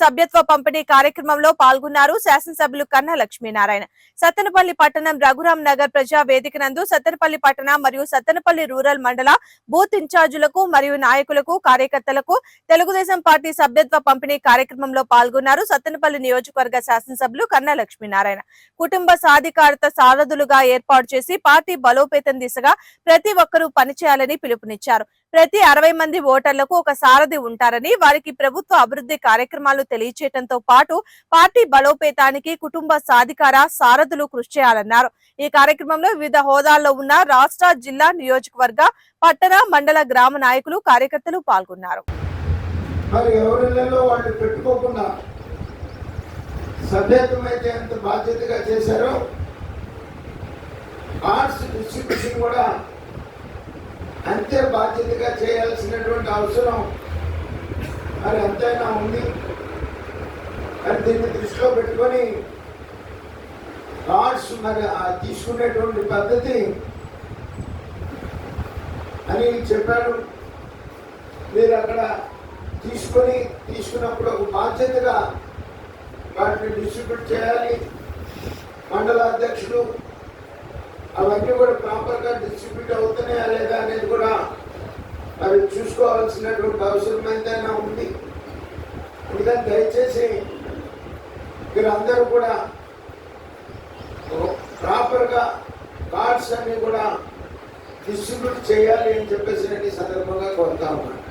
సభ్యత్వ పంపిణీ కార్యక్రమంలో పాల్గొన్నారు శాసనసభ్యులు కన్నా లక్ష్మీనారాయణ. సత్తెనపల్లి పట్టణం రఘురాం నగర్ ప్రజా వేదిక నందు సత్తెనపల్లి పట్టణ మరియు సత్తెనపల్లి రూరల్ మండల బూత్ ఇన్ఛార్జీలకు మరియు నాయకులకు కార్యకర్తలకు తెలుగుదేశం పార్టీ సభ్యత్వ పంపిణీ కార్యక్రమంలో పాల్గొన్నారు సత్తెనపల్లి నియోజకవర్గ శాసనసభ్యులు కన్నా లక్ష్మీనారాయణ. కుటుంబ సాధికారత సారథులుగా ఏర్పాటు చేసి పార్టీ బలోపేతం దిశగా ప్రతి ఒక్కరూ పనిచేయాలని పిలుపునిచ్చారు. ప్రతి 60 మంది ఓటర్లకు ఒక సారథి ఉంటారని, వారికి ప్రభుత్వ అభివృద్ధి కార్యక్రమాలు తెలియచేయడంతో పాటు పార్టీ బలోపేతానికి కుటుంబ సాధికార సారథులు కృషి చేయాలన్నారు. ఈ కార్యక్రమంలో వివిధ హోదాల్లో ఉన్న రాష్ట్ర, జిల్లా, నియోజకవర్గ, పట్టణ, మండల, గ్రామ నాయకులు, కార్యకర్తలు పాల్గొన్నారు. సభ్యత్వమైతే ఎంత బాధ్యతగా చేశారో కార్డ్స్ డిస్ట్రిబ్యూషన్ కూడా అంతే బాధ్యతగా చేయాల్సినటువంటి అవసరం మరి ఎంతైనా ఉంది. మరి దీన్ని దృష్టిలో పెట్టుకొని కార్డ్స్ మరి తీసుకునేటువంటి పద్ధతి అని చెప్పారు. మీరు అక్కడ తీసుకున్నప్పుడు ఒక బాధ్యతగా వాటిని డిస్ట్రిబ్యూట్ చేయాలి. మండల అధ్యక్షులు అవన్నీ కూడా ప్రాపర్గా డిస్ట్రిబ్యూట్ అవుతున్నాయా లేదా అనేది కూడా మరి చూసుకోవాల్సినటువంటి అవసరం ఎంతైనా ఉంది. అందుకని దయచేసి మీరు అందరూ కూడా ప్రాపర్గా కార్డ్స్ అన్ని కూడా డిస్ట్రిబ్యూట్ చేయాలి అని చెప్పేసి నేను ఈ సందర్భంగా కోరుతా ఉన్నాను.